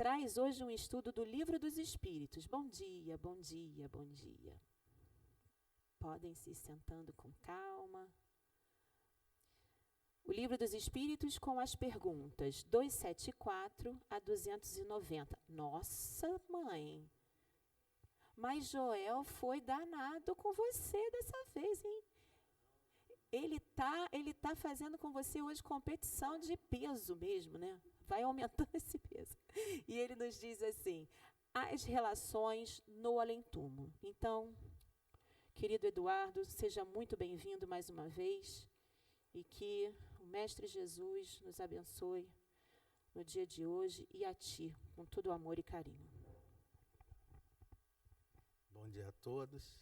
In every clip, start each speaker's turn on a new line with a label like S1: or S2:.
S1: traz hoje um estudo do Livro dos Espíritos. Bom dia, bom dia, bom dia. Podem se ir sentando com calma. O Livro dos Espíritos com as perguntas 274 a 290. Nossa, mãe, mas Joel foi danado com você dessa vez, hein? Ele tá fazendo com você hoje competição de peso mesmo, né? Vai aumentando esse peso. E ele nos diz assim, as relações no além-túmulo. Então, querido Eduardo, seja muito bem-vindo mais uma vez e que o Mestre Jesus nos abençoe no dia de hoje e a ti, com todo o amor e carinho.
S2: Bom dia a todos.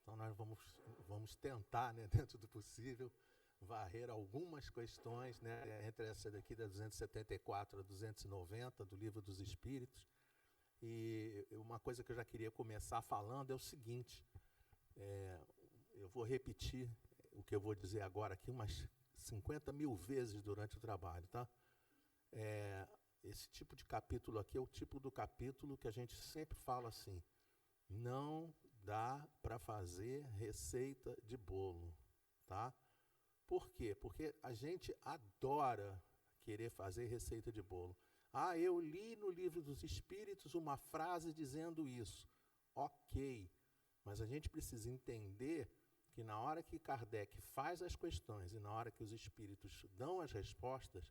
S2: Então nós vamos tentar, né, dentro do possível, varrer algumas questões, né, entre essa daqui da 274 a 290 do Livro dos Espíritos. E uma coisa que eu já queria começar falando é o seguinte, eu vou repetir o que eu vou dizer agora aqui umas 50 mil vezes durante o trabalho, tá? Esse tipo de capítulo aqui é o tipo do capítulo que a gente sempre fala assim, não dá para fazer receita de bolo, tá? Por quê? Porque a gente adora querer fazer receita de bolo. Ah, eu li no Livro dos Espíritos uma frase dizendo isso. Ok, mas a gente precisa entender que na hora que Kardec faz as questões e na hora que os espíritos dão as respostas,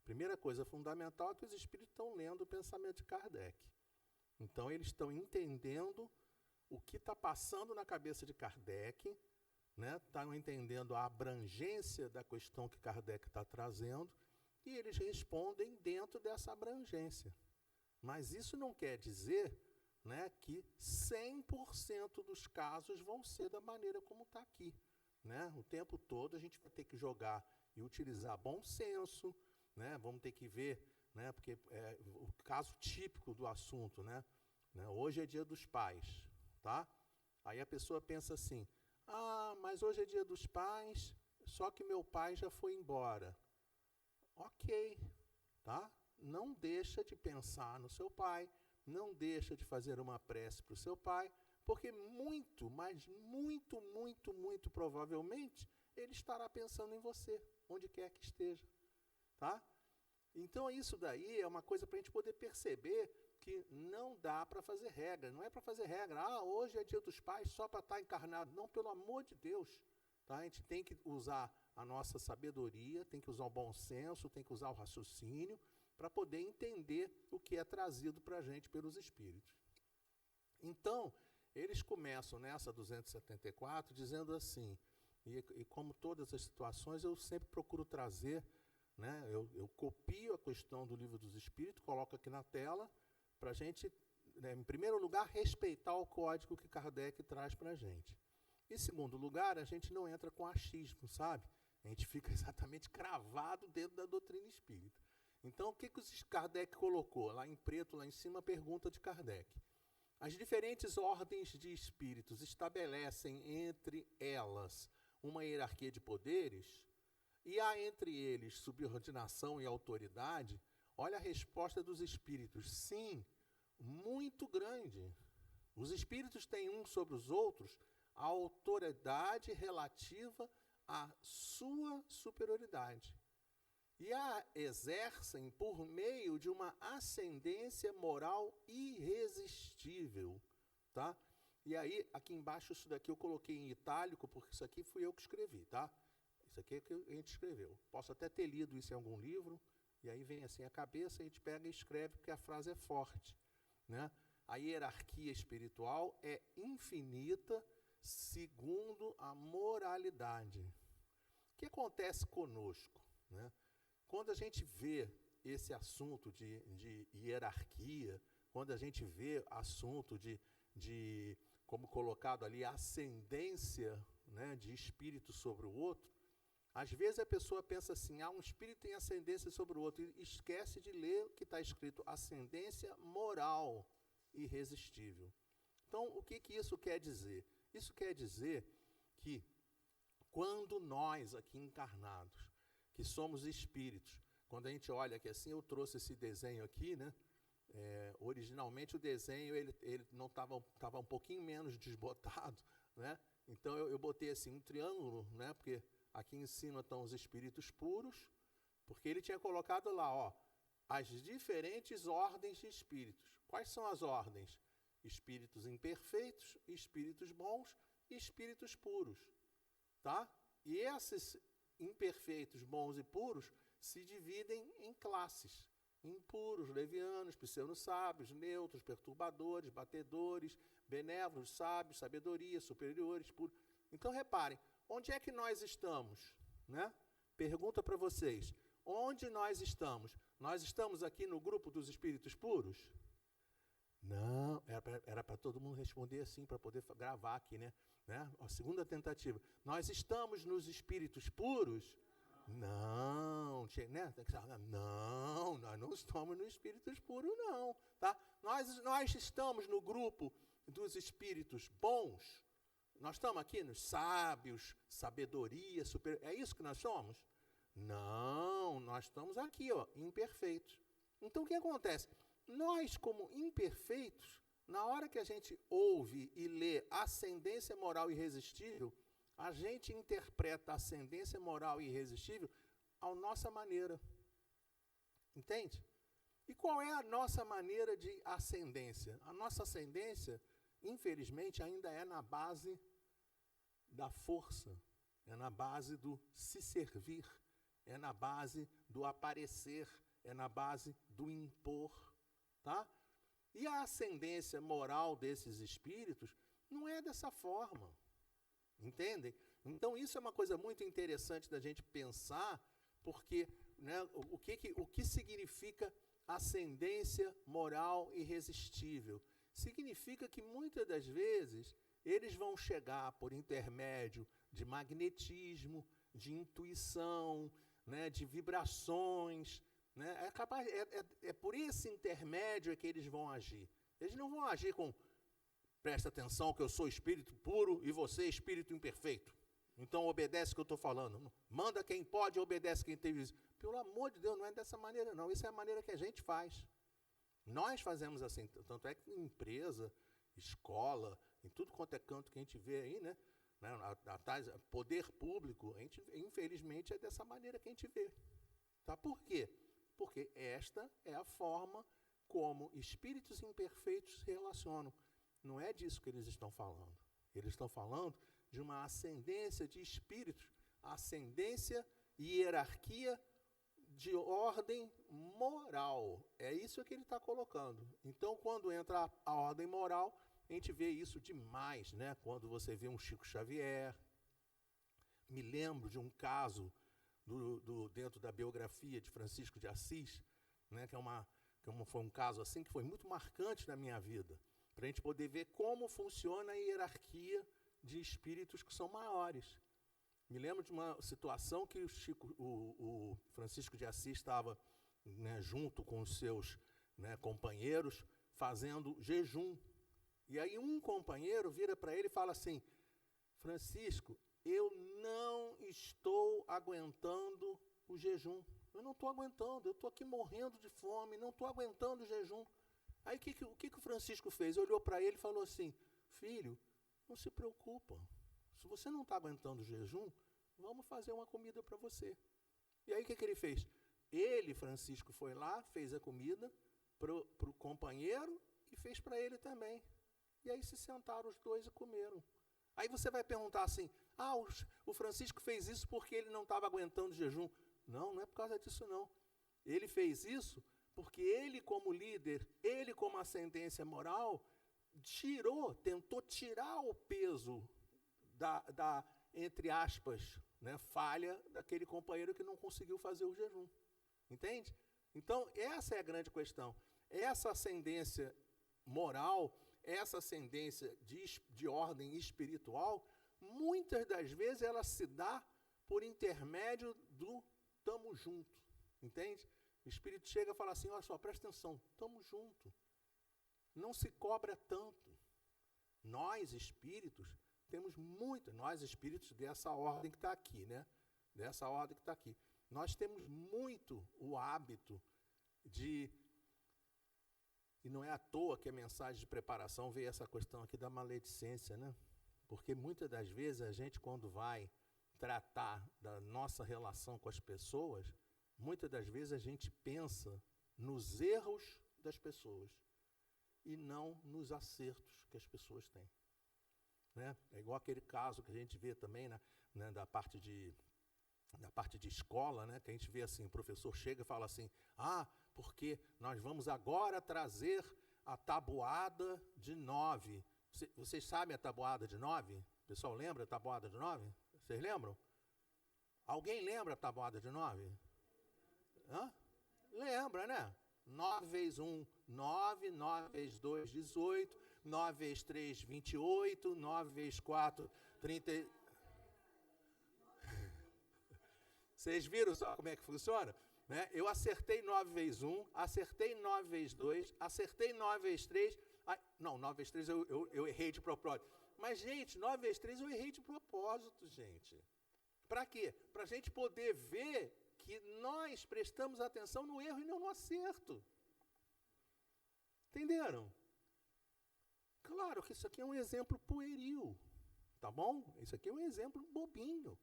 S2: a primeira coisa fundamental é que os espíritos estão lendo o pensamento de Kardec. Então, eles estão entendendo o que está passando na cabeça de Kardec, né? Estão entendendo a abrangência da questão que Kardec está trazendo e eles respondem dentro dessa abrangência. Mas isso não quer dizer, né, que 100% dos casos vão ser da maneira como está aqui, né? O tempo todo a gente vai ter que jogar e utilizar bom senso, né? Vamos ter que ver, né, porque o caso típico do assunto, né? Hoje é Dia dos Pais, tá? Aí a pessoa pensa assim, mas hoje é Dia dos Pais, só que meu pai já foi embora. Ok, tá? Não deixa de pensar no seu pai, não deixa de fazer uma prece para o seu pai, porque muito, mas muito, muito, muito provavelmente, ele estará pensando em você, onde quer que esteja, tá? Então, isso daí é uma coisa para a gente poder perceber que não dá para fazer regra, não é para fazer regra, hoje é Dia dos Pais só para estar encarnado. Não, pelo amor de Deus, tá? A gente tem que usar a nossa sabedoria, tem que usar o bom senso, tem que usar o raciocínio, para poder entender o que é trazido para a gente pelos espíritos. Então, eles começam nessa 274 dizendo assim, e como todas as situações, eu sempre procuro trazer, né, eu copio a questão do Livro dos Espíritos, coloco aqui na tela, para a gente, né, em primeiro lugar, respeitar o código que Kardec traz para a gente. Em segundo lugar, a gente não entra com achismo, sabe? A gente fica exatamente cravado dentro da doutrina espírita. Então, o que Kardec colocou? Lá em preto, lá em cima, a pergunta de Kardec. As diferentes ordens de espíritos estabelecem entre elas uma hierarquia de poderes e há entre eles subordinação e autoridade? Olha a resposta dos espíritos. Sim, muito grande. Os espíritos têm uns sobre os outros a autoridade relativa à sua superioridade. E a exercem por meio de uma ascendência moral irresistível, tá? E aí, aqui embaixo, isso daqui eu coloquei em itálico, porque isso aqui fui eu que escrevi, tá? Isso aqui é que a gente escreveu. Posso até ter lido isso em algum livro, e aí vem assim a cabeça, a gente pega e escreve, porque a frase é forte, né? A hierarquia espiritual é infinita segundo a moralidade. O que acontece conosco, né? Quando a gente vê esse assunto de hierarquia, quando a gente vê assunto de como colocado ali, ascendência, né, de espírito sobre o outro, às vezes a pessoa pensa assim, um espírito tem ascendência sobre o outro, e esquece de ler o que está escrito, ascendência moral irresistível. Então, o que isso quer dizer? Isso quer dizer que quando nós aqui encarnados, que somos espíritos, quando a gente olha aqui assim, eu trouxe esse desenho aqui, né? Originalmente o desenho ele não estava um pouquinho menos desbotado, né? Então eu botei assim um triângulo, né? Porque aqui em cima estão os espíritos puros, porque ele tinha colocado lá, ó, as diferentes ordens de espíritos. Quais são as ordens? Espíritos imperfeitos, espíritos bons e espíritos puros, tá? E esses imperfeitos, bons e puros se dividem em classes: impuros, levianos, pseudo-sábios, neutros, perturbadores, batedores, benévolos, sábios, sabedoria, superiores, puros. Então reparem, onde é que nós estamos, né? Pergunta para vocês, onde nós estamos? Nós estamos aqui no grupo dos espíritos puros? Não, era para todo mundo responder assim, para poder gravar aqui, né? A segunda tentativa. Nós estamos nos espíritos puros? Não, né? Não, nós não estamos nos espíritos puros, não. Tá? Nós estamos no grupo dos espíritos bons. Nós estamos aqui nos sábios, sabedoria, é isso que nós somos? Não, nós estamos aqui, ó, imperfeitos. Então, o que acontece? Nós, como imperfeitos, na hora que a gente ouve e lê ascendência moral irresistível, a gente interpreta a ascendência moral irresistível à nossa maneira. Entende? E qual é a nossa maneira de ascendência? A nossa ascendência, infelizmente, ainda é na base da força, é na base do se servir, é na base do aparecer, é na base do impor, tá? E a ascendência moral desses espíritos não é dessa forma, entendem? Então isso é uma coisa muito interessante da gente pensar, porque, né, o que significa ascendência moral irresistível? Significa que muitas das vezes eles vão chegar por intermédio de magnetismo, de intuição, né, de vibrações, né? É por esse intermédio que eles vão agir. Eles não vão agir com, presta atenção que eu sou espírito puro e você é espírito imperfeito. Então obedece o que eu estou falando. Manda quem pode, obedece quem tem juízo. Pelo amor de Deus, não é dessa maneira não. Isso é a maneira que a gente faz. Nós fazemos assim, tanto é que em empresa, escola, em tudo quanto é canto que a gente vê aí, né? Poder público, a gente, infelizmente, é dessa maneira que a gente vê. Tá? Por quê? Porque esta é a forma como espíritos imperfeitos se relacionam. Não é disso que eles estão falando. Eles estão falando de uma ascendência de espíritos, ascendência e hierarquia de ordem moral. É isso que ele está colocando. Então, quando entra a ordem moral, a gente vê isso demais, né? Quando você vê um Chico Xavier. Me lembro de um caso dentro da biografia de Francisco de Assis, né? Foi um caso assim que foi muito marcante na minha vida, para a gente poder ver como funciona a hierarquia de espíritos que são maiores. Me lembro de uma situação que o Francisco de Assis estava, né, junto com os seus, né, companheiros fazendo jejum. E aí um companheiro vira para ele e fala assim: Francisco, eu não estou aguentando o jejum. Eu não estou aguentando, eu estou aqui morrendo de fome, não estou aguentando o jejum. Aí o que o Francisco fez? Olhou para ele e falou assim: filho, não se preocupa. Se você não está aguentando o jejum, vamos fazer uma comida para você. E aí o que ele fez? Ele, Francisco, foi lá, fez a comida para o companheiro e fez para ele também. E aí se sentaram os dois e comeram. Aí você vai perguntar assim: o Francisco fez isso porque ele não estava aguentando o jejum. Não, não é por causa disso não. Ele fez isso porque ele, como líder, ele, como ascendência moral, tentou tirar o peso da entre aspas, né, falha daquele companheiro que não conseguiu fazer o jejum. Entende? Então, essa é a grande questão. Essa ascendência moral, essa ascendência de ordem espiritual, muitas das vezes ela se dá por intermédio do tamo junto. Entende? O Espírito chega e fala assim: olha só, presta atenção, tamo junto. Não se cobra tanto. Nós, espíritos, temos nós, espíritos dessa ordem que está aqui, né? Dessa ordem que está aqui. nós temos muito o hábito de, e não é à toa que a mensagem de preparação veio essa questão aqui da maledicência, né? Porque muitas das vezes a gente, quando vai tratar da nossa relação com as pessoas, muitas das vezes a gente pensa nos erros das pessoas e não nos acertos que as pessoas têm. Né? É igual aquele caso que a gente vê também da parte de escola, né? Que a gente vê assim, o professor chega e fala assim, porque nós vamos agora trazer a tabuada de 9. Vocês sabem a tabuada de 9? O pessoal lembra a tabuada de 9? Vocês lembram? Alguém lembra a tabuada de 9? Lembra, né? 9 vezes 1, 9, 9 vezes 2, 18, 9 vezes 3, 28, 9 vezes 4, 30... Vocês viram só como é que funciona? Né? Eu acertei 9 vezes 1, acertei 9 vezes 2, acertei 9 vezes 3... Não, 9 vezes 3 eu errei de propósito. Mas, gente, 9 vezes 3 eu errei de propósito, gente. Para quê? Para a gente poder ver que nós prestamos atenção no erro e não no acerto. Entenderam? Claro que isso aqui é um exemplo pueril, tá bom? Isso aqui é um exemplo bobinho.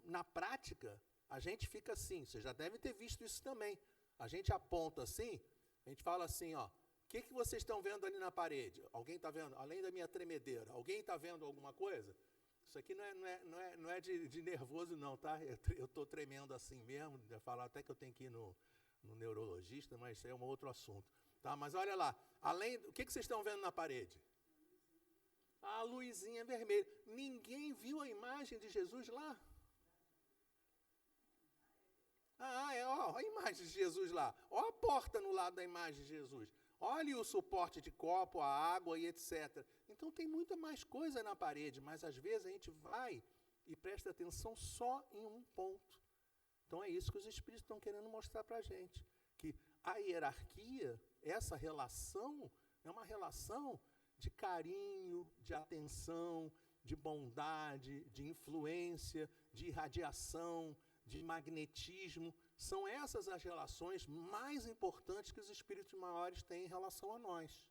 S2: Na prática, a gente fica assim, você já deve ter visto isso também. A gente aponta assim, a gente fala assim, ó, o que vocês estão vendo ali na parede? Alguém está vendo? Além da minha tremedeira, alguém está vendo alguma coisa? Isso aqui não é de nervoso, não, tá? Eu estou tremendo assim mesmo, eu falo até que eu tenho que ir no neurologista, mas isso é um outro assunto. Tá? Mas olha lá, o que vocês estão vendo na parede? A luzinha vermelha. Ninguém viu a imagem de Jesus lá? Ó, a imagem de Jesus lá. Ó a porta no lado da imagem de Jesus. Olha o suporte de copo, a água e etc. Então tem muita mais coisa na parede, mas às vezes a gente vai e presta atenção só em um ponto. Então é isso que os Espíritos estão querendo mostrar para a gente. Que a hierarquia, essa relação, é uma relação de carinho, de atenção, de bondade, de influência, de irradiação, de magnetismo. São essas as relações mais importantes que os espíritos maiores têm em relação a nós.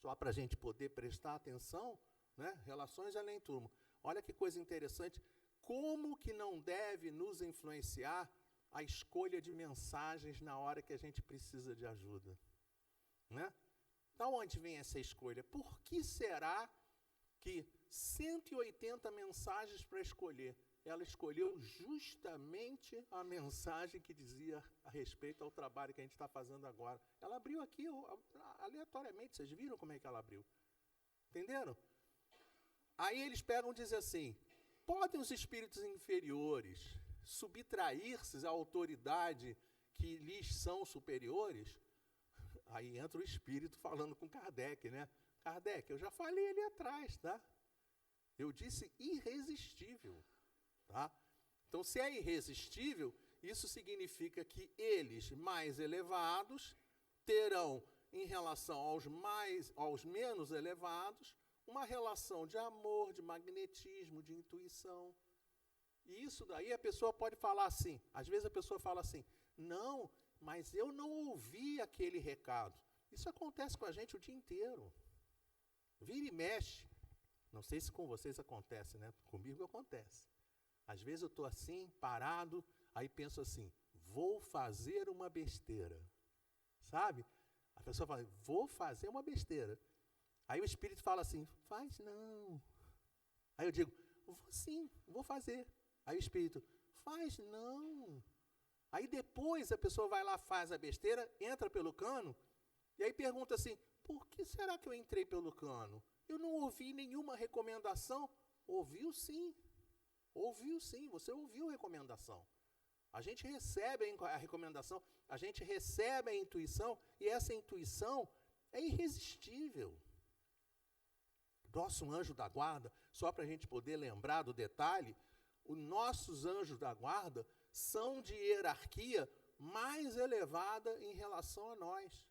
S2: Só para a gente poder prestar atenção, né? Relações além turma. Olha que coisa interessante, como que não deve nos influenciar a escolha de mensagens na hora que a gente precisa de ajuda. Né? Da onde vem essa escolha? Por que será que 180 mensagens para escolher? Ela escolheu justamente a mensagem que dizia a respeito ao trabalho que a gente está fazendo agora. Ela abriu aqui aleatoriamente, vocês viram como é que ela abriu? Entenderam? Aí eles pegam e dizem assim, podem os espíritos inferiores subtrair-se à autoridade que lhes são superiores? Aí entra o espírito falando com Kardec, né? Kardec, eu já falei ali atrás, tá? Eu disse irresistível. Tá? Então, se é irresistível, isso significa que eles, mais elevados, terão, em relação aos menos elevados, uma relação de amor, de magnetismo, de intuição. E isso daí a pessoa pode falar assim, às vezes a pessoa fala assim, não, mas eu não ouvi aquele recado. Isso acontece com a gente o dia inteiro. Vira e mexe. Não sei se com vocês acontece, né? Comigo acontece. Às vezes eu estou assim, parado, aí penso assim, vou fazer uma besteira. Sabe? A pessoa fala, vou fazer uma besteira. Aí o espírito fala assim, faz não. Aí eu digo, vou sim, vou fazer. Aí o espírito, faz não. Aí depois a pessoa vai lá, faz a besteira, entra pelo cano, e aí pergunta assim, por que será que eu entrei pelo cano? Eu não ouvi nenhuma recomendação. Ouviu sim. Ouviu sim, você ouviu a recomendação. A gente recebe a recomendação, a gente recebe a intuição, e essa intuição é irresistível. Nosso anjo da guarda, só para a gente poder lembrar do detalhe, os nossos anjos da guarda são de hierarquia mais elevada em relação a nós.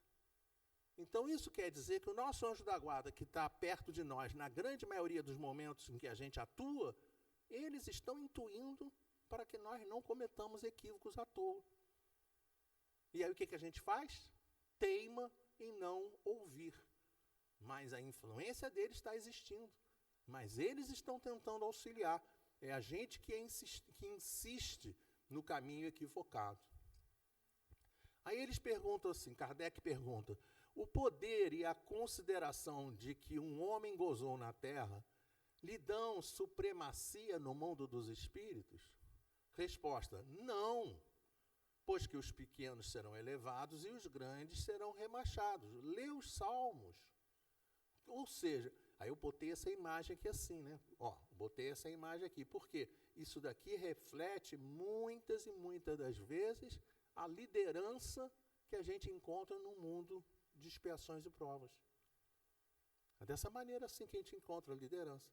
S2: Então isso quer dizer que o nosso anjo da guarda, que está perto de nós, na grande maioria dos momentos em que a gente atua, eles estão intuindo para que nós não cometamos equívocos à toa. E aí o que a gente faz? Teima em não ouvir. Mas a influência deles está existindo. Mas eles estão tentando auxiliar. É a gente que insiste no caminho equivocado. Aí eles perguntam assim, Kardec pergunta, o poder e a consideração de que um homem gozou na Terra lhe dão supremacia no mundo dos espíritos? Resposta, não, pois que os pequenos serão elevados e os grandes serão rebaixados. Lê os Salmos. Ou seja, aí eu botei essa imagem aqui assim, né? Botei essa imagem aqui, porque isso daqui reflete muitas e muitas das vezes a liderança que a gente encontra no mundo de expiações e provas. É dessa maneira assim que a gente encontra a liderança.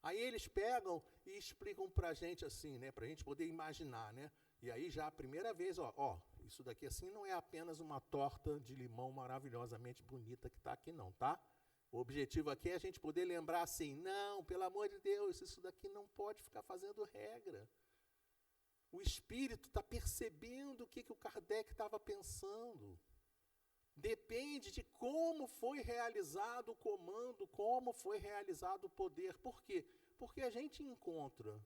S2: Aí eles pegam e explicam para a gente assim, né? Para a gente poder imaginar, né? E aí já a primeira vez, isso daqui assim não é apenas uma torta de limão maravilhosamente bonita que está aqui não, tá? O objetivo aqui é a gente poder lembrar assim, não, pelo amor de Deus, isso daqui não pode ficar fazendo regra. O espírito está percebendo o que o Kardec estava pensando. Depende de como foi realizado o comando, como foi realizado o poder. Por quê? Porque a gente encontra,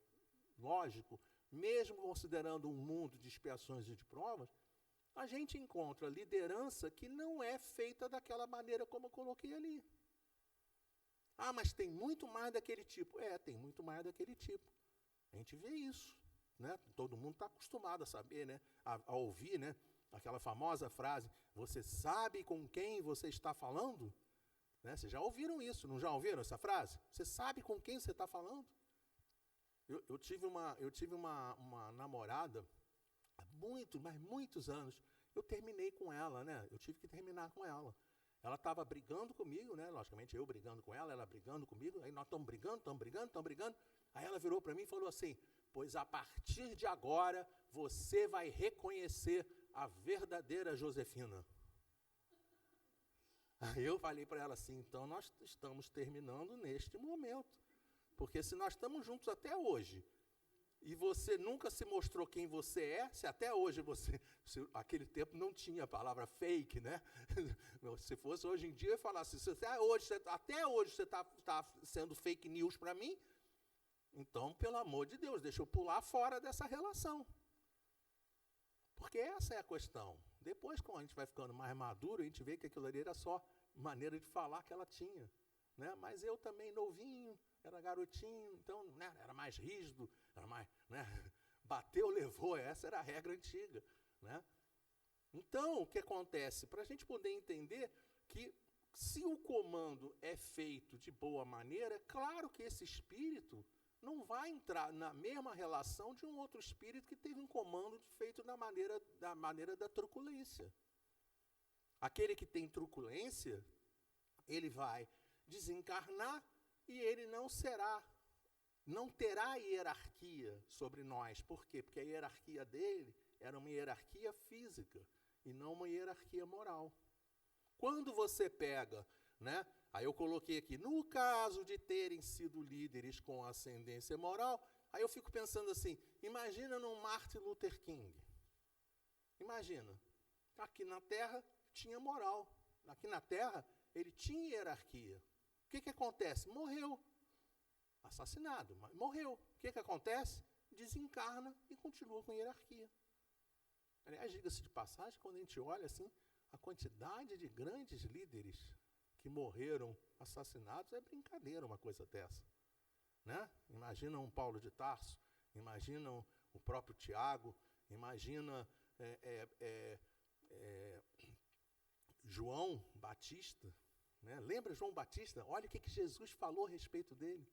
S2: lógico, mesmo considerando um mundo de expiações e de provas, a gente encontra liderança que não é feita daquela maneira como eu coloquei ali. Ah, mas tem muito mais daquele tipo. Tem muito mais daquele tipo. A gente vê isso, né? Todo mundo está acostumado a saber, né? A ouvir, né? Aquela famosa frase, você sabe com quem você está falando? Né? Vocês já ouviram isso, não já ouviram essa frase? Você sabe com quem você está falando? Eu tive uma namorada há muitos anos. Eu terminei com ela, né? Eu tive que terminar com ela. Ela estava brigando comigo, né? Logicamente, eu brigando com ela brigando comigo. Aí nós estamos brigando. Aí ela virou para mim e falou assim, pois a partir de agora, você vai reconhecer a verdadeira Josefina. Aí eu falei para ela assim, então nós estamos terminando neste momento. Porque se nós estamos juntos até hoje, e você nunca se mostrou quem você é, se até hoje aquele tempo não tinha a palavra fake, né? Se fosse hoje em dia, eu ia falar assim, até hoje você está sendo fake news para mim, então, pelo amor de Deus, deixa eu pular fora dessa relação. Porque essa é a questão. Depois, quando a gente vai ficando mais maduro, a gente vê que aquilo ali era só maneira de falar que ela tinha. Né? Mas eu também novinho, era garotinho, então né, era mais rígido, era mais, né, bateu, levou, essa era a regra antiga. Né? Então, o que acontece? Para a gente poder entender que se o comando é feito de boa maneira, é claro que esse espírito não vai entrar na mesma relação de um outro espírito que teve um comando feito da maneira da truculência. Aquele que tem truculência, ele vai desencarnar e ele não terá hierarquia sobre nós. Por quê? Porque a hierarquia dele era uma hierarquia física e não uma hierarquia moral. Quando você pega, né? Aí eu coloquei aqui, no caso de terem sido líderes com ascendência moral, aí eu fico pensando assim, imagina num Martin Luther King. Imagina, aqui na Terra tinha moral, aqui na Terra ele tinha hierarquia. O que acontece? Morreu, assassinado, mas morreu. O que acontece? Desencarna e continua com hierarquia. Aliás, diga-se de passagem, quando a gente olha assim, a quantidade de grandes líderes que morreram assassinados, é brincadeira uma coisa dessa. Né? Imagina um Paulo de Tarso, imagina o próprio Tiago, imagina João Batista. Né? Lembra João Batista? Olha o que Jesus falou a respeito dele.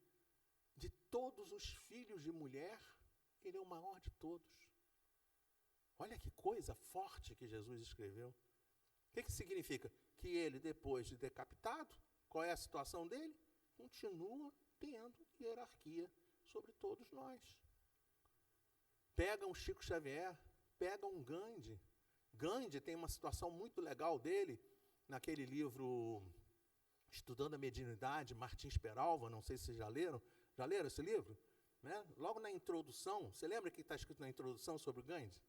S2: De todos os filhos de mulher, ele é o maior de todos. Olha que coisa forte que Jesus escreveu. O que significa? Que ele, depois de decapitado, qual é a situação dele? Continua tendo hierarquia sobre todos nós. Pega um Chico Xavier, pega um Gandhi. Gandhi tem uma situação muito legal dele, naquele livro Estudando a Mediunidade, Martins Peralva, não sei se vocês já leram. Já leram esse livro? né? Logo na introdução, você lembra que está escrito na introdução sobre o Gandhi?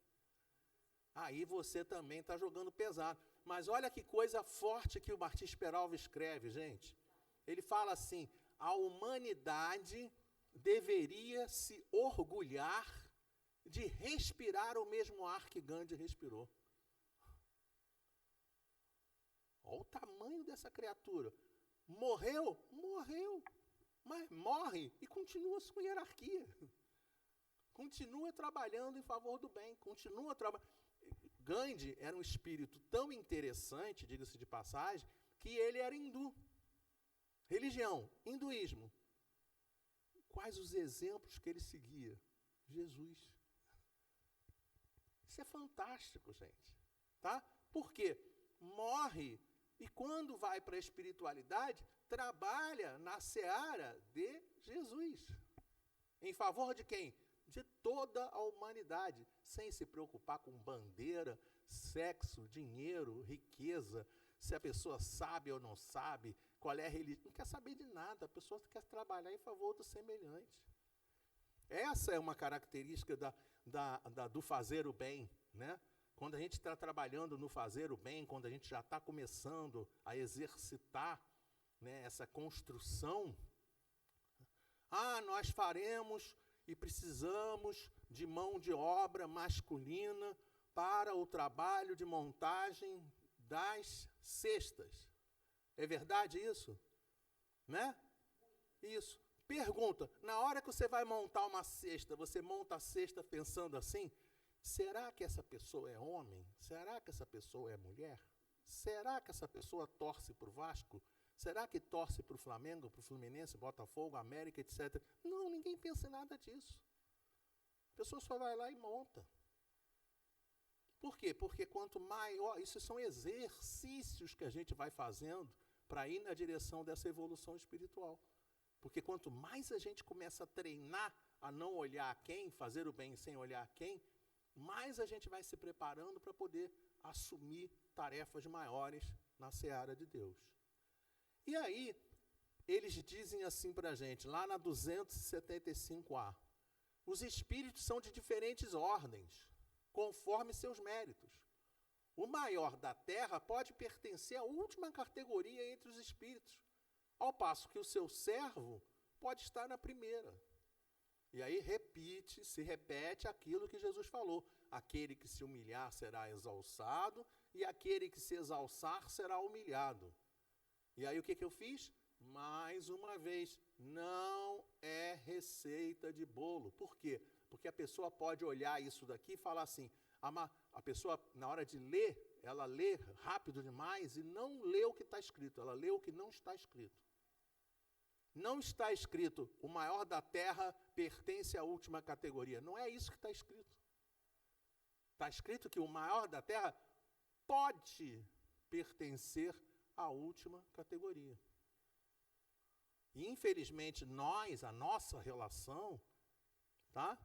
S2: Aí você também está jogando pesado. Mas olha que coisa forte que o Martins Peralva escreve, gente. Ele fala assim: a humanidade deveria se orgulhar de respirar o mesmo ar que Gandhi respirou. Olha o tamanho dessa criatura. Morreu? Morreu. Mas morre e continua sua hierarquia. Continua trabalhando em favor do bem. Continua trabalhando. Gandhi era um espírito tão interessante, diga-se de passagem, que ele era hindu. Religião, hinduísmo. Quais os exemplos que ele seguia? Jesus. Isso é fantástico, gente. Tá? Por quê? Morre e quando vai para a espiritualidade, trabalha na seara de Jesus. Em favor de quem? De toda a humanidade, sem se preocupar com bandeira, sexo, dinheiro, riqueza, se a pessoa sabe ou não sabe, qual é a religião. Não quer saber de nada, a pessoa quer trabalhar em favor do semelhante. Essa é uma característica do fazer o bem, né? Quando a gente está trabalhando no fazer o bem, quando a gente já está começando a exercitar, né, essa construção, nós faremos e precisamos de mão de obra masculina para o trabalho de montagem das cestas. É verdade isso? Né? Isso. Pergunta, na hora que você vai montar uma cesta, você monta a cesta pensando assim? Será que essa pessoa é homem? Será que essa pessoa é mulher? Será que essa pessoa torce para o Vasco? Será que torce para o Flamengo, para o Fluminense, Botafogo, América, etc.? Não, ninguém pensa em nada disso. A pessoa só vai lá e monta. Por quê? Porque quanto maior, isso são exercícios que a gente vai fazendo para ir na direção dessa evolução espiritual. Porque quanto mais a gente começa a treinar a não olhar a quem, fazer o bem sem olhar a quem, mais a gente vai se preparando para poder assumir tarefas maiores na seara de Deus. E aí, eles dizem assim para a gente, lá na 275A, os espíritos são de diferentes ordens, conforme seus méritos. O maior da terra pode pertencer à última categoria entre os espíritos, ao passo que o seu servo pode estar na primeira. E aí se repete aquilo que Jesus falou. Aquele que se humilhar será exalçado, e aquele que se exalçar será humilhado. E aí o que eu fiz? Mais uma vez, não é receita de bolo. Por quê? Porque a pessoa pode olhar isso daqui e falar assim, a pessoa, na hora de ler, ela lê rápido demais e não lê o que está escrito, ela lê o que não está escrito. Não está escrito, o maior da terra pertence à última categoria. Não é isso que está escrito. Está escrito que o maior da terra pode pertencer à última categoria. E, infelizmente, a nossa relação, tá?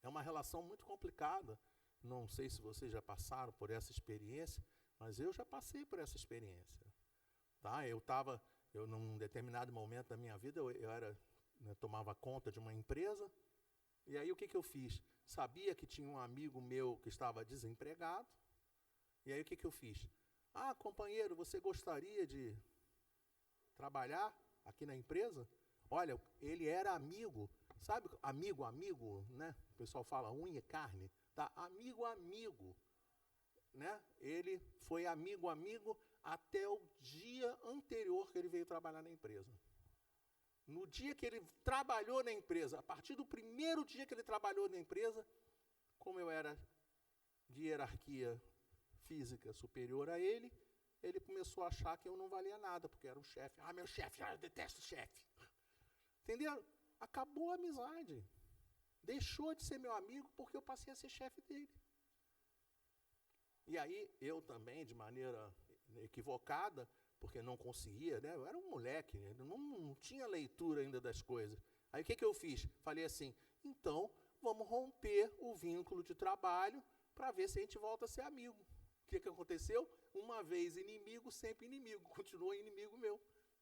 S2: É uma relação muito complicada. Não sei se vocês já passaram por essa experiência, mas eu já passei por essa experiência. Tá? Eu num determinado momento da minha vida, tomava conta de uma empresa, e aí o que eu fiz? Sabia que tinha um amigo meu que estava desempregado, e aí o que eu fiz? Companheiro, você gostaria de trabalhar aqui na empresa? Olha, ele era amigo, sabe, amigo, né? O pessoal fala unha e carne, tá? Amigo, né? Ele foi amigo até o dia anterior que ele veio trabalhar na empresa. No dia que ele trabalhou na empresa, a partir do primeiro dia que ele trabalhou na empresa, como eu era de hierarquia física superior a ele, ele começou a achar que eu não valia nada, porque era um chefe. Meu chefe, eu detesto chefe. Entenderam? Acabou a amizade. Deixou de ser meu amigo porque eu passei a ser chefe dele. E aí, eu também, de maneira equivocada, porque não conseguia, né? Eu era um moleque, não tinha leitura ainda das coisas. Aí o que eu fiz? Falei assim, então vamos romper o vínculo de trabalho para ver se a gente volta a ser amigo. O que aconteceu? Uma vez inimigo, sempre inimigo. Continuou inimigo meu.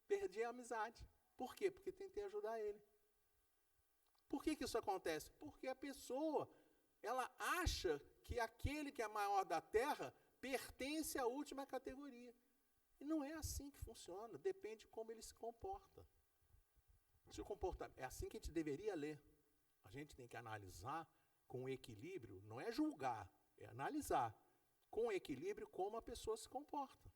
S2: Perdi a amizade. Por quê? Porque tentei ajudar ele. Por que isso acontece? Porque a pessoa, ela acha que aquele que é maior da terra pertence à última categoria. E não é assim que funciona, depende de como ele se comporta. Se comporta, é assim que a gente deveria ler. A gente tem que analisar com equilíbrio, não é julgar, é analisar com equilíbrio como a pessoa se comporta.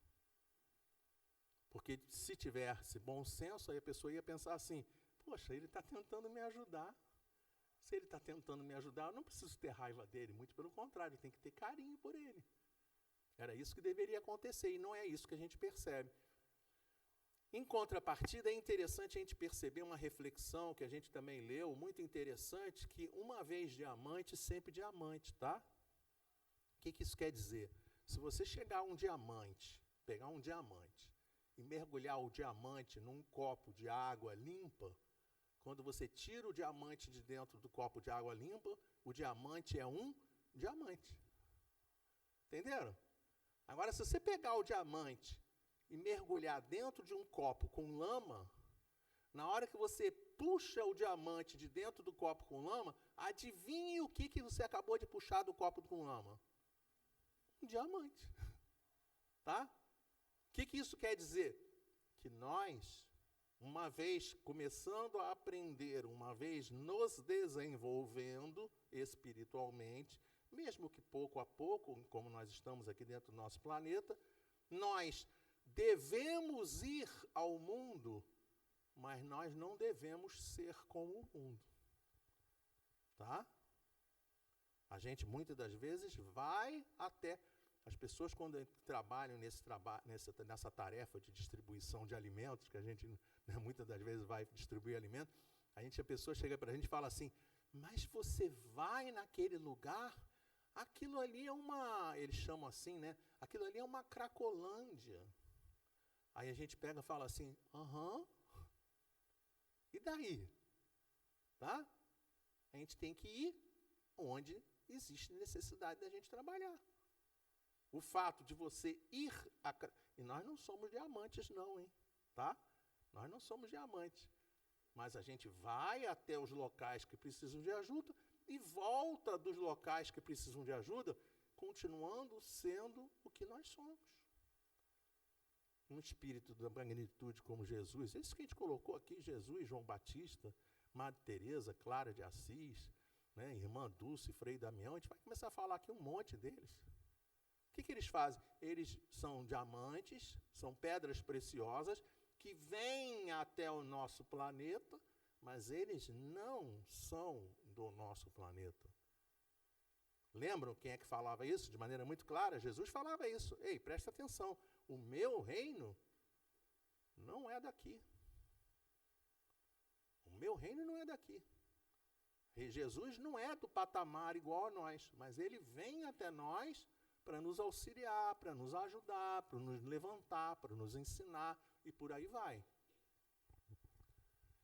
S2: Porque se tivesse bom senso, aí a pessoa ia pensar assim, poxa, ele está tentando me ajudar. Se ele está tentando me ajudar, eu não preciso ter raiva dele, muito pelo contrário, eu tenho que ter carinho por ele. Era isso que deveria acontecer, e não é isso que a gente percebe. Em contrapartida, é interessante a gente perceber uma reflexão que a gente também leu, muito interessante, que uma vez diamante, sempre diamante, tá? O que isso quer dizer? Se você chegar a um diamante, pegar um diamante e mergulhar o diamante num copo de água limpa, quando você tira o diamante de dentro do copo de água limpa, o diamante é um diamante. Entenderam? Agora, se você pegar o diamante e mergulhar dentro de um copo com lama, na hora que você puxa o diamante de dentro do copo com lama, adivinhe o que você acabou de puxar do copo com lama? Um diamante. Tá? O que isso quer dizer? Que nós, uma vez começando a aprender, uma vez nos desenvolvendo espiritualmente, mesmo que pouco a pouco, como nós estamos aqui dentro do nosso planeta, nós devemos ir ao mundo, mas nós não devemos ser como o mundo. Tá? A gente, muitas das vezes, vai até... As pessoas, quando trabalham nessa tarefa de distribuição de alimentos, que a gente, né, muitas das vezes, vai distribuir alimento, a pessoa chega para a gente e fala assim, mas você vai naquele lugar, aquilo ali é uma... Eles chamam assim, né? Aquilo ali é uma cracolândia. Aí a gente pega e fala assim, e daí? Tá? A gente tem que ir onde existe necessidade da gente trabalhar. O fato de você ir a... E nós não somos diamantes não, hein? Tá? Nós não somos diamantes. Mas a gente vai até os locais que precisam de ajuda e volta dos locais que precisam de ajuda, continuando sendo o que nós somos. Um espírito da magnitude como Jesus, esse que a gente colocou aqui, Jesus, João Batista, Madre Teresa, Clara de Assis, né, Irmã Dulce, Frei Damião, a gente vai começar a falar aqui um monte deles. O que eles fazem? Eles são diamantes, são pedras preciosas, que vêm até o nosso planeta, mas eles não são do nosso planeta. Lembram quem é que falava isso de maneira muito clara? Jesus falava isso. Ei, presta atenção, o meu reino não é daqui. O meu reino não é daqui. E Jesus não é do patamar igual a nós, mas ele vem até nós para nos auxiliar, para nos ajudar, para nos levantar, para nos ensinar, e por aí vai.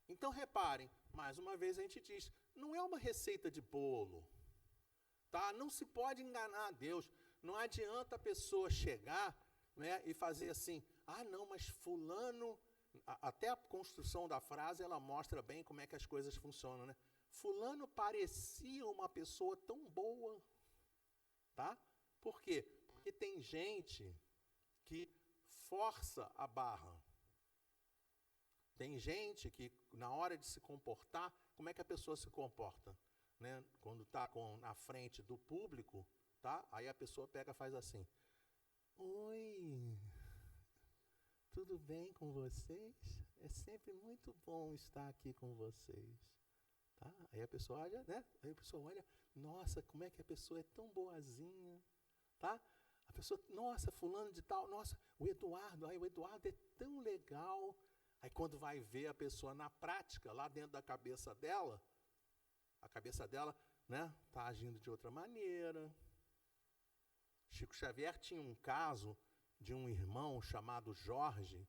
S2: Então, reparem, mais uma vez a gente diz, não é uma receita de bolo, tá? Não se pode enganar a Deus. Não adianta a pessoa chegar, né, e fazer assim, não, mas fulano... Até a construção da frase, ela mostra bem como é que as coisas funcionam, né? Fulano parecia uma pessoa tão boa, tá? Por quê? Porque tem gente que força a barra. Tem gente que, na hora de se comportar, como é que a pessoa se comporta? Né? Quando está na frente do público, tá? Aí a pessoa pega e faz assim. Oi, tudo bem com vocês? É sempre muito bom estar aqui com vocês. Tá? Aí a pessoa olha, né? Aí a pessoa olha, nossa, como é que a pessoa é tão boazinha. Tá? A pessoa, nossa, fulano de tal, nossa, o Eduardo é tão legal. Aí quando vai ver a pessoa na prática, lá dentro da cabeça dela, a cabeça dela, né, tá agindo de outra maneira. Chico Xavier tinha um caso de um irmão chamado Jorge.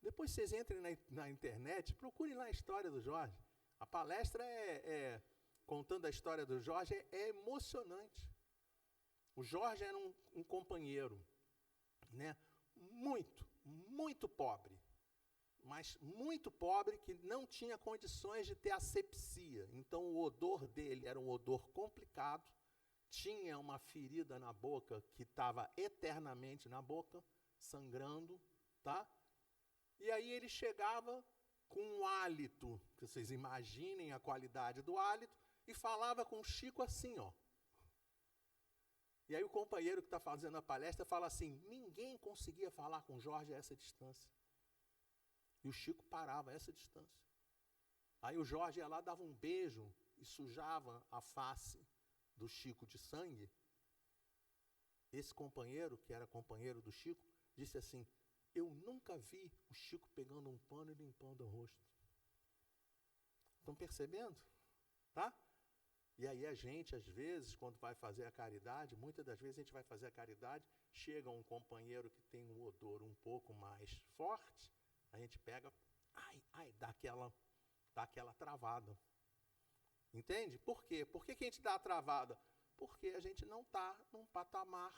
S2: Depois vocês entrem na internet, procurem lá a história do Jorge. A palestra contando a história do Jorge é emocionante. O Jorge era um companheiro, né, muito, muito pobre. mas muito pobre, que não tinha condições de ter asepsia. Então, o odor dele era um odor complicado, tinha uma ferida na boca que estava eternamente na boca, sangrando, tá? E aí ele chegava com um hálito, que vocês imaginem a qualidade do hálito, e falava com o Chico assim, ó. E aí o companheiro que está fazendo a palestra fala assim, ninguém conseguia falar com Jorge a essa distância. E o Chico parava a essa distância. Aí o Jorge ia lá, dava um beijo e sujava a face do Chico de sangue. Esse companheiro, que era companheiro do Chico, disse assim, eu nunca vi o Chico pegando um pano e limpando o rosto. Estão percebendo? Tá? E aí a gente, às vezes, quando vai fazer a caridade, muitas das vezes a gente vai fazer a caridade, chega um companheiro que tem um odor um pouco mais forte, a gente pega, dá aquela travada. Entende? Por quê? Por que a gente dá a travada? Porque a gente não está num patamar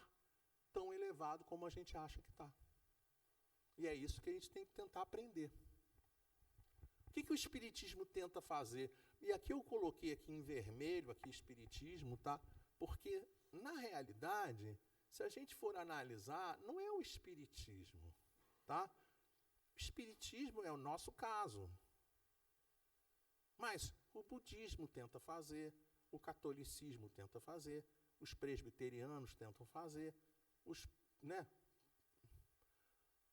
S2: tão elevado como a gente acha que está. E é isso que a gente tem que tentar aprender. O que o Espiritismo tenta fazer? E aqui eu coloquei aqui em vermelho, aqui Espiritismo, tá? Porque, na realidade, se a gente for analisar, não é o Espiritismo, tá? O Espiritismo é o nosso caso. Mas o budismo tenta fazer, o catolicismo tenta fazer, os presbiterianos tentam fazer, os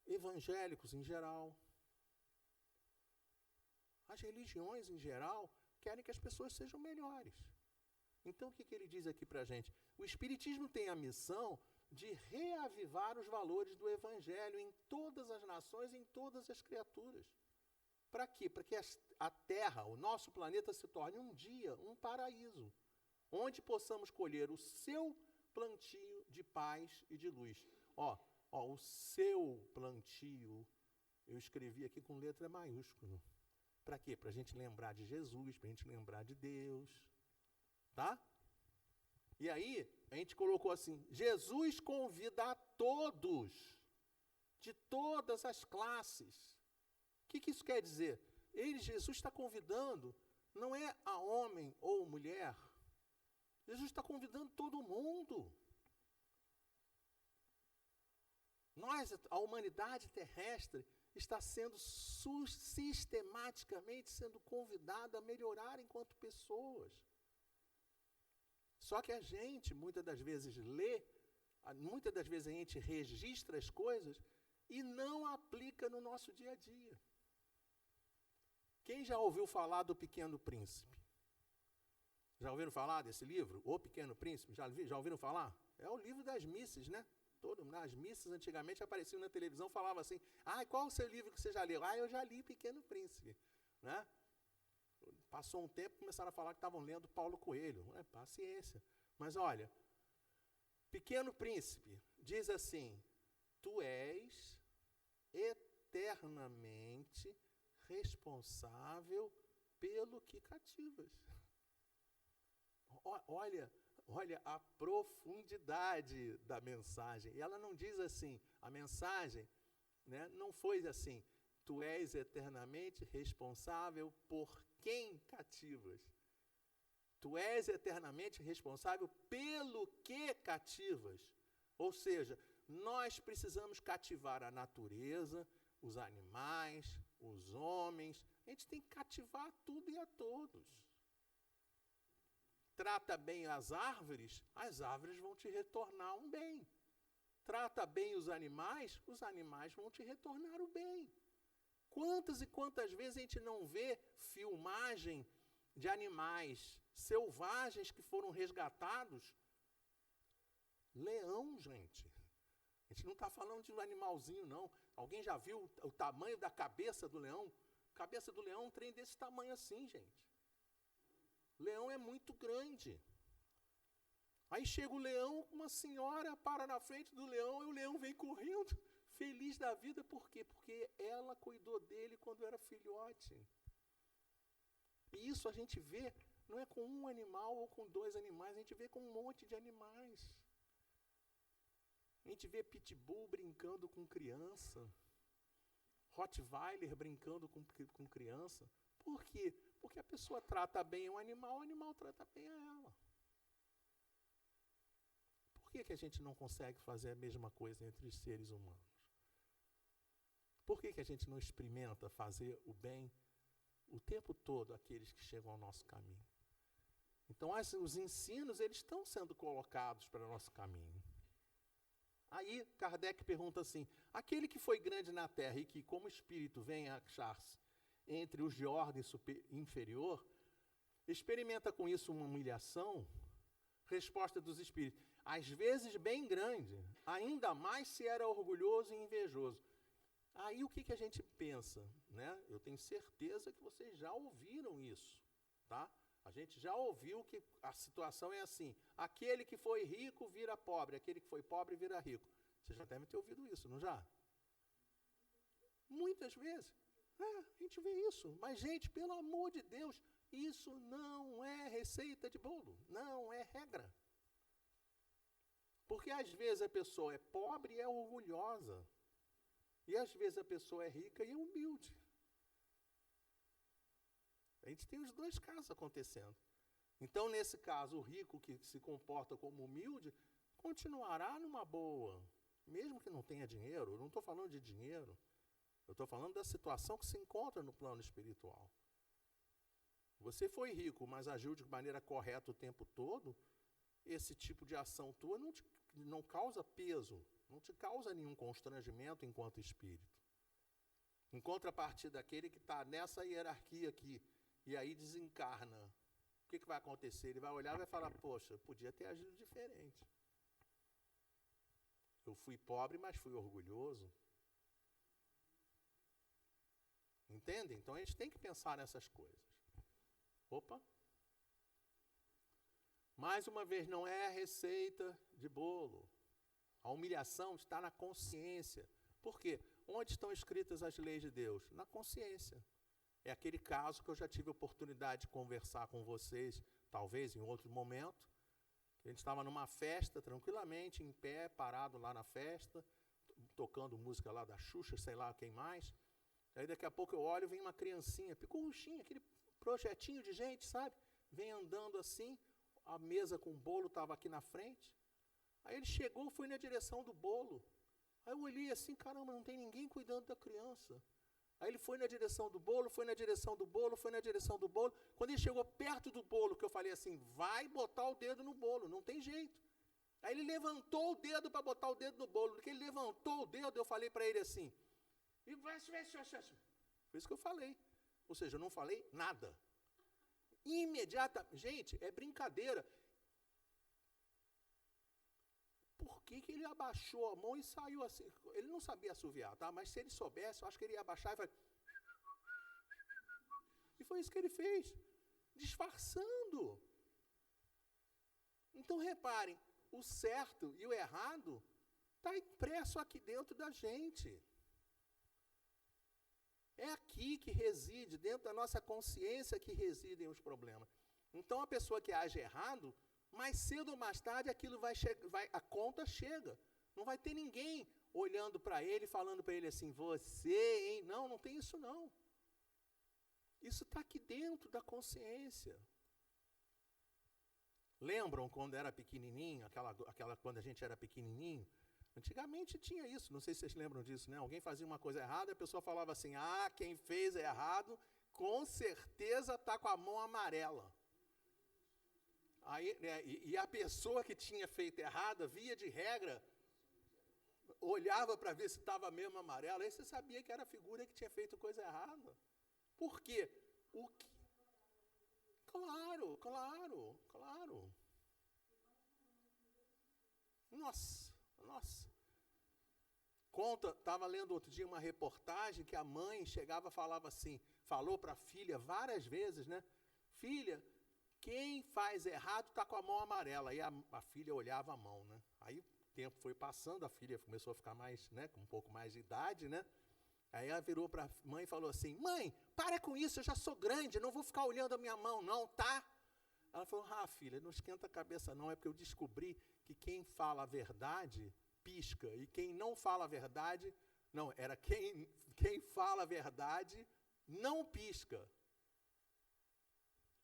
S2: evangélicos em geral. As religiões em geral querem que as pessoas sejam melhores. Então o que ele diz aqui para a gente? O Espiritismo tem a missão de reavivar os valores do Evangelho em todas as nações, em todas as criaturas. Para quê? Para que a Terra, o nosso planeta, se torne um dia um paraíso, onde possamos colher o seu plantio de paz e de luz. O seu plantio, eu escrevi aqui com letra maiúscula. Para quê? Para a gente lembrar de Jesus, para a gente lembrar de Deus. Tá? E aí, a gente colocou assim, Jesus convida a todos, de todas as classes. O que isso quer dizer? Jesus está convidando, não é a homem ou mulher. Jesus está convidando todo mundo. A humanidade terrestre, está sendo sistematicamente sendo convidada a melhorar enquanto pessoas. Só que a gente, muitas das vezes, lê, muitas das vezes a gente registra as coisas e não aplica no nosso dia a dia. Quem já ouviu falar do Pequeno Príncipe? Já ouviram falar desse livro? O Pequeno Príncipe? Já ouviram falar? É o livro das missas, né? Nas missas, antigamente, apareciam na televisão, falava assim, qual o seu livro que você já leu? Eu já li Pequeno Príncipe. Né? Passou um tempo, começaram a falar que estavam lendo Paulo Coelho. Paciência. Mas olha, Pequeno Príncipe diz assim, tu és eternamente responsável pelo que cativas. Olha a profundidade da mensagem. E ela não diz assim, a mensagem, não foi assim, tu és eternamente responsável por quem cativas. Tu és eternamente responsável pelo que cativas. Ou seja, nós precisamos cativar a natureza, os animais, os homens. A gente tem que cativar tudo e a todos. Trata bem as árvores vão te retornar um bem. Trata bem os animais vão te retornar o bem. Quantas e quantas vezes a gente não vê filmagem de animais selvagens que foram resgatados? Leão, gente. A gente não está falando de um animalzinho, não. Alguém já viu o tamanho da cabeça do leão? A cabeça do leão é um trem desse tamanho assim, gente. Leão é muito grande. Aí chega o leão, uma senhora para na frente do leão, e o leão vem correndo, feliz da vida. Por quê? Porque ela cuidou dele quando era filhote. E isso a gente vê, não é com um animal ou com dois animais, a gente vê com um monte de animais. A gente vê pitbull brincando com criança, Rottweiler brincando com criança. Por quê? Porque a pessoa trata bem o animal trata bem a ela. Por que a gente não consegue fazer a mesma coisa entre os seres humanos? Por que a gente não experimenta fazer o bem o tempo todo àqueles que chegam ao nosso caminho? Então, os ensinos, eles estão sendo colocados para o nosso caminho. Aí, Kardec pergunta assim, aquele que foi grande na terra e que, como espírito, vem a achar-se entre os de ordem inferior, experimenta com isso uma humilhação? Resposta dos espíritos, às vezes bem grande, ainda mais se era orgulhoso e invejoso. Aí o que a gente pensa, né? Eu tenho certeza que vocês já ouviram isso, tá? A gente já ouviu que a situação é assim, aquele que foi rico vira pobre, aquele que foi pobre vira rico. Vocês já devem ter ouvido isso, não já? Muitas vezes. A gente vê isso. Mas, gente, pelo amor de Deus, isso não é receita de bolo, não é regra. Porque às vezes a pessoa é pobre e é orgulhosa. E às vezes a pessoa é rica e é humilde. A gente tem os dois casos acontecendo. Então, nesse caso, o rico que se comporta como humilde, continuará numa boa, mesmo que não tenha dinheiro. Eu não estou falando de dinheiro, eu estou falando da situação que se encontra no plano espiritual. Você foi rico, mas agiu de maneira correta o tempo todo, esse tipo de ação tua não causa peso, não te causa nenhum constrangimento enquanto espírito. Em contrapartida daquele que está nessa hierarquia aqui, e aí desencarna, o que vai acontecer? Ele vai olhar e vai falar, poxa, eu podia ter agido diferente. Eu fui pobre, mas fui orgulhoso. Entendem? Então a gente tem que pensar nessas coisas. Opa! Mais uma vez, não é receita de bolo. A humilhação está na consciência. Por quê? Onde estão escritas as leis de Deus? Na consciência. É aquele caso que eu já tive a oportunidade de conversar com vocês, talvez em outro momento. A gente estava numa festa, tranquilamente, em pé, parado lá na festa, tocando música lá da Xuxa, sei lá quem mais. Aí daqui a pouco eu olho, vem uma criancinha, picuruchinha, aquele projetinho de gente, sabe? Vem andando assim, a mesa com o bolo estava aqui na frente. Aí ele chegou, foi na direção do bolo. Aí eu olhei assim, caramba, não tem ninguém cuidando da criança. Aí ele foi na direção do bolo, foi na direção do bolo, foi na direção do bolo. Quando ele chegou perto do bolo, que eu falei assim, vai botar o dedo no bolo, não tem jeito. Aí ele levantou o dedo para botar o dedo no bolo. No que ele levantou o dedo, eu falei para ele assim, e vai, foi isso que eu falei. Ou seja, eu não falei nada. Imediatamente, gente, é brincadeira. Por que ele abaixou a mão e saiu assim? Ele não sabia assoviar, tá? Mas se ele soubesse, eu acho que ele ia abaixar e vai... E foi isso que ele fez, disfarçando. Então, reparem, o certo e o errado está impresso aqui dentro da gente. É aqui que reside, dentro da nossa consciência que residem os problemas. Então, a pessoa que age errado, mais cedo ou mais tarde, aquilo a conta chega. Não vai ter ninguém olhando para ele, falando para ele assim, você, hein? Não, não tem isso não. Isso está aqui dentro da consciência. Lembram quando era pequenininho, quando a gente era pequenininho? Antigamente tinha isso, não sei se vocês lembram disso, né? Alguém fazia uma coisa errada, a pessoa falava assim, quem fez errado, com certeza está com a mão amarela. Aí, né, e a pessoa que tinha feito errado, via de regra, olhava para ver se estava mesmo amarelo, aí você sabia que era a figura que tinha feito coisa errada. Por quê? Claro. Nossa. Estava lendo outro dia uma reportagem que a mãe chegava e falava assim, falou para a filha várias vezes, né? Filha, quem faz errado está com a mão amarela. Aí a filha olhava a mão, né? Aí o tempo foi passando, a filha começou a ficar mais, né, com um pouco mais de idade, né? Aí ela virou para a mãe e falou assim, mãe, para com isso, eu já sou grande, não vou ficar olhando a minha mão não, tá? Ela falou, filha, não esquenta a cabeça não, é porque eu descobri que quem fala a verdade pisca, e quem não fala a verdade Não, era quem fala a verdade não pisca.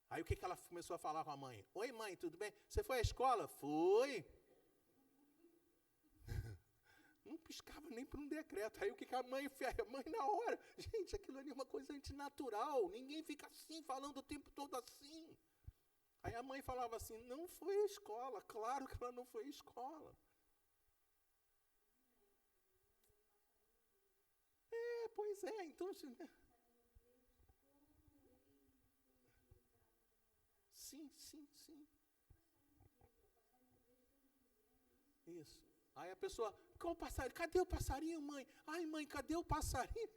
S2: Aí o que ela começou a falar com a mãe? Oi, mãe, tudo bem? Você foi à escola? Fui. Não piscava nem por um decreto. Aí o que a mãe fez? A mãe na hora. Gente, aquilo ali é uma coisa antinatural. Ninguém fica assim, falando o tempo todo assim. Aí a mãe falava assim, não foi à escola. Claro que ela não foi à escola. Pois é, então... Sim. Isso. Aí a pessoa, qual passarinho? Cadê o passarinho, mãe? Ai, mãe, cadê o passarinho?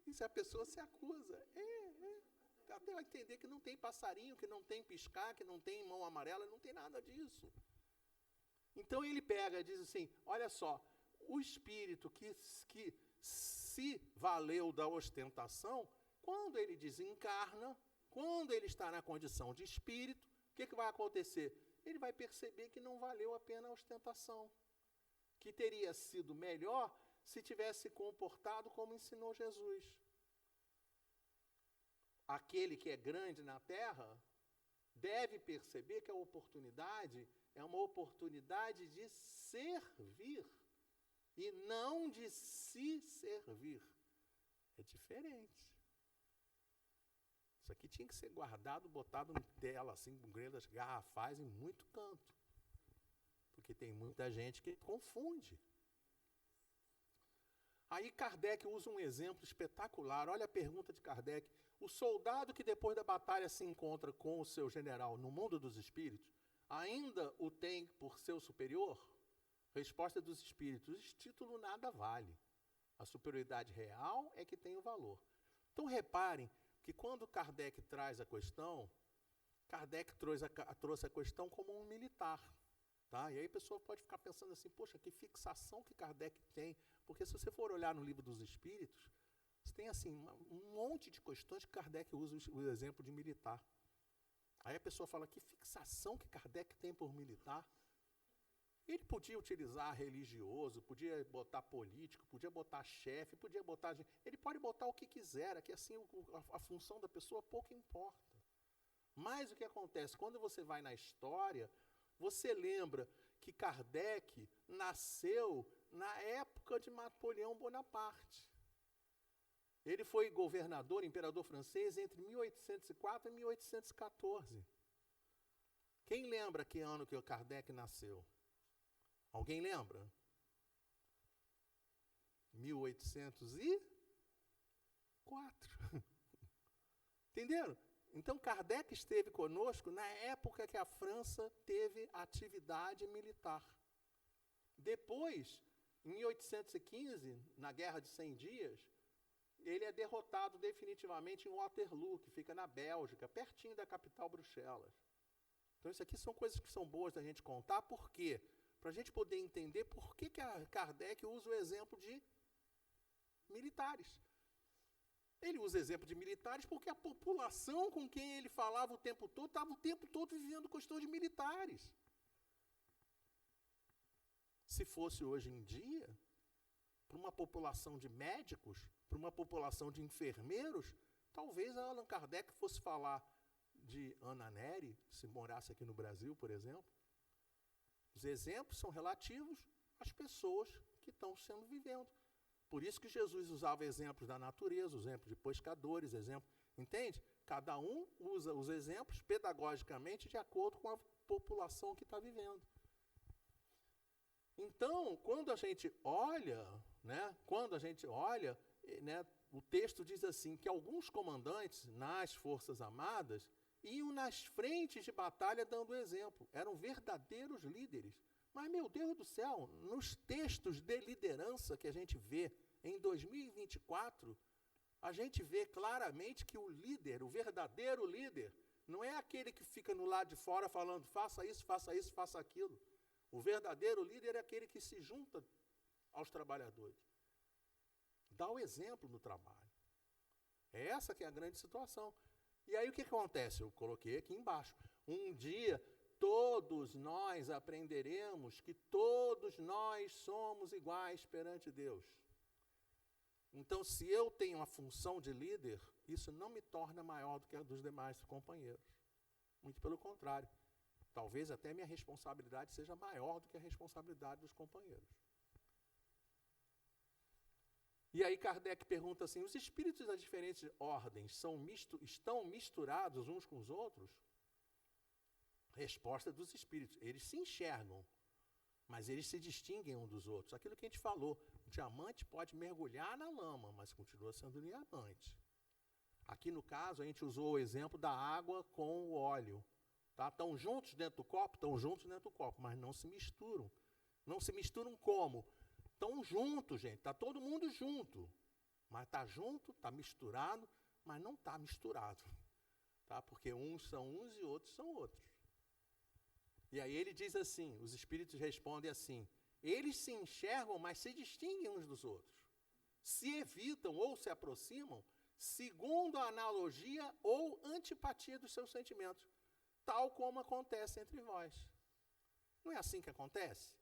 S2: E se a pessoa se acusa. Até ela entender que não tem passarinho, que não tem piscar, que não tem mão amarela, não tem nada disso. Então ele pega e diz assim, olha só, o espírito que se valeu da ostentação, quando ele desencarna, quando ele está na condição de espírito, o que vai acontecer? Ele vai perceber que não valeu a pena a ostentação, que teria sido melhor se tivesse comportado como ensinou Jesus. Aquele que é grande na terra deve perceber que a oportunidade é uma oportunidade de servir e não de se servir. É diferente. Isso aqui tinha que ser guardado, botado em tela, assim, com grandes garrafais, em muito canto. Porque tem muita gente que confunde. Aí Kardec usa um exemplo espetacular. Olha a pergunta de Kardec. O soldado que depois da batalha se encontra com o seu general no mundo dos espíritos, ainda o tem por seu superior? Resposta dos espíritos, esse título nada vale. A superioridade real é que tem o valor. Então reparem que quando Kardec traz a questão, Kardec trouxe a questão como um militar. Tá? E aí a pessoa pode ficar pensando assim, poxa, que fixação que Kardec tem. Porque se você for olhar no Livro dos Espíritos, você tem assim, um monte de questões que Kardec usa o exemplo de militar. Aí a pessoa fala, que fixação que Kardec tem por militar. Ele podia utilizar religioso, podia botar político, podia botar chefe, podia botar... Ele pode botar o que quiser, que assim a função da pessoa pouco importa. Mas o que acontece? Quando você vai na história, você lembra que Kardec nasceu na época de Napoleão Bonaparte. Ele foi governador, imperador francês, entre 1804 e 1814. Quem lembra que ano que o Kardec nasceu? Alguém lembra? 1804. Entenderam? Então Kardec esteve conosco na época que a França teve atividade militar. Depois, em 1815, na Guerra de 100 Dias, ele é derrotado definitivamente em Waterloo, que fica na Bélgica, pertinho da capital Bruxelas. Então isso aqui são coisas que são boas da gente contar, por quê? Para a gente poder entender por que a Kardec usa o exemplo de militares. Ele usa exemplo de militares porque a população com quem ele falava o tempo todo, estava o tempo todo vivendo questões de militares. Se fosse hoje em dia, para uma população de médicos, para uma população de enfermeiros, talvez a Allan Kardec fosse falar de Ana Nery, se morasse aqui no Brasil, por exemplo. Os exemplos são relativos às pessoas que estão sendo vivendo. Por isso que Jesus usava exemplos da natureza, exemplos de pescadores, exemplos, entende? Cada um usa os exemplos pedagogicamente de acordo com a população que está vivendo. Então, quando a gente olha, o texto diz assim, que alguns comandantes nas Forças Armadas iam nas frentes de batalha dando exemplo. Eram verdadeiros líderes. Mas, meu Deus do céu, nos textos de liderança que a gente vê em 2024, a gente vê claramente que o líder, o verdadeiro líder, não é aquele que fica no lado de fora falando, faça isso, faça aquilo. O verdadeiro líder é aquele que se junta aos trabalhadores. Dá o exemplo no trabalho. É essa que é a grande situação. E aí o que acontece? Eu coloquei aqui embaixo. Um dia, todos nós aprenderemos que todos nós somos iguais perante Deus. Então, se eu tenho a função de líder, isso não me torna maior do que a dos demais companheiros. Muito pelo contrário. Talvez até minha responsabilidade seja maior do que a responsabilidade dos companheiros. E aí Kardec pergunta assim, os espíritos das diferentes ordens estão misturados uns com os outros? Resposta dos espíritos, eles se enxergam, mas eles se distinguem uns dos outros. Aquilo que a gente falou, o diamante pode mergulhar na lama, mas continua sendo diamante. Aqui no caso, a gente usou o exemplo da água com o óleo. Estão juntos dentro do copo? Estão juntos dentro do copo, mas não se misturam. Não se misturam como? Estão juntos, gente, está todo mundo junto. Mas está junto, está misturado, mas não está misturado. Tá? Porque uns são uns e outros são outros. E aí ele diz assim, os espíritos respondem assim, eles se enxergam, mas se distinguem uns dos outros. Se evitam ou se aproximam, segundo a analogia ou antipatia dos seus sentimentos, tal como acontece entre vós. Não é assim que acontece?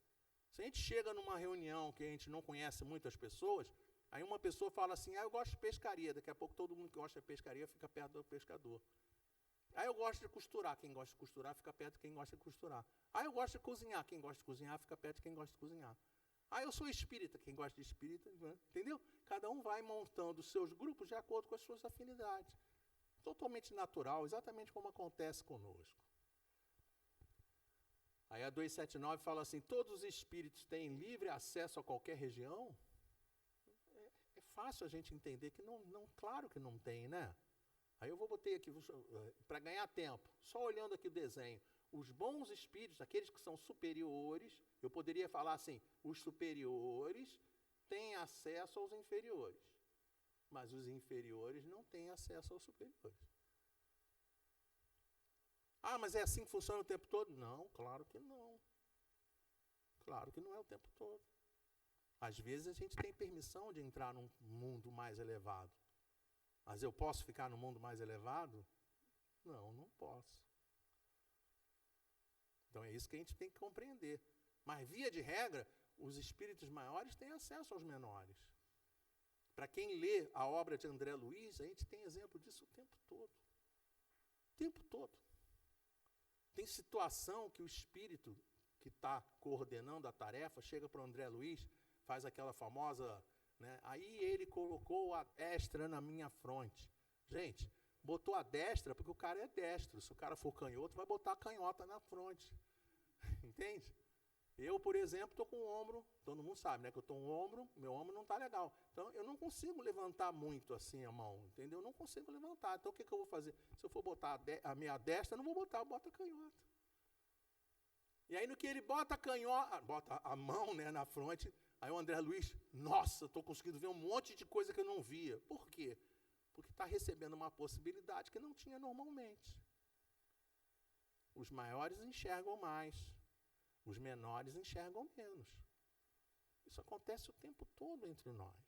S2: Se a gente chega numa reunião que a gente não conhece muitas pessoas, aí uma pessoa fala assim, eu gosto de pescaria, daqui a pouco todo mundo que gosta de pescaria fica perto do pescador. Eu gosto de costurar, quem gosta de costurar fica perto de quem gosta de costurar. Eu gosto de cozinhar, quem gosta de cozinhar fica perto de quem gosta de cozinhar. Eu sou espírita, quem gosta de espírita, entendeu? Cada um vai montando os seus grupos de acordo com as suas afinidades. Totalmente natural, exatamente como acontece conosco. Aí a 279 fala assim, todos os espíritos têm livre acesso a qualquer região? É fácil a gente entender que não, claro que não tem, né? Aí eu botei aqui, para ganhar tempo, só olhando aqui o desenho, os bons espíritos, aqueles que são superiores, eu poderia falar assim, os superiores têm acesso aos inferiores, mas os inferiores não têm acesso aos superiores. Mas é assim que funciona o tempo todo? Não, claro que não. Claro que não é o tempo todo. Às vezes a gente tem permissão de entrar num mundo mais elevado. Mas eu posso ficar no mundo mais elevado? Não, não posso. Então é isso que a gente tem que compreender. Mas, via de regra, os espíritos maiores têm acesso aos menores. Para quem lê a obra de André Luiz, a gente tem exemplo disso o tempo todo. O tempo todo. Tem situação que o espírito que está coordenando a tarefa chega para o André Luiz, faz aquela famosa... Aí ele colocou a destra na minha fronte. Gente, botou a destra porque o cara é destro. Se o cara for canhoto, vai botar a canhota na fronte. Entende? Eu, por exemplo, estou com o ombro, todo mundo sabe, né? Que eu estou com o ombro, meu ombro não está legal. Então, eu não consigo levantar muito assim a mão, entendeu? Eu não consigo levantar. Então, o que eu vou fazer? Se eu for botar a minha destra, eu não vou botar, eu boto a canhota. E aí, no que ele bota a canhota, bota a mão, né, na fronte, aí o André Luiz, nossa, estou conseguindo ver um monte de coisa que eu não via. Por quê? Porque está recebendo uma possibilidade que não tinha normalmente. Os maiores enxergam mais, os menores enxergam menos. Isso acontece o tempo todo entre nós.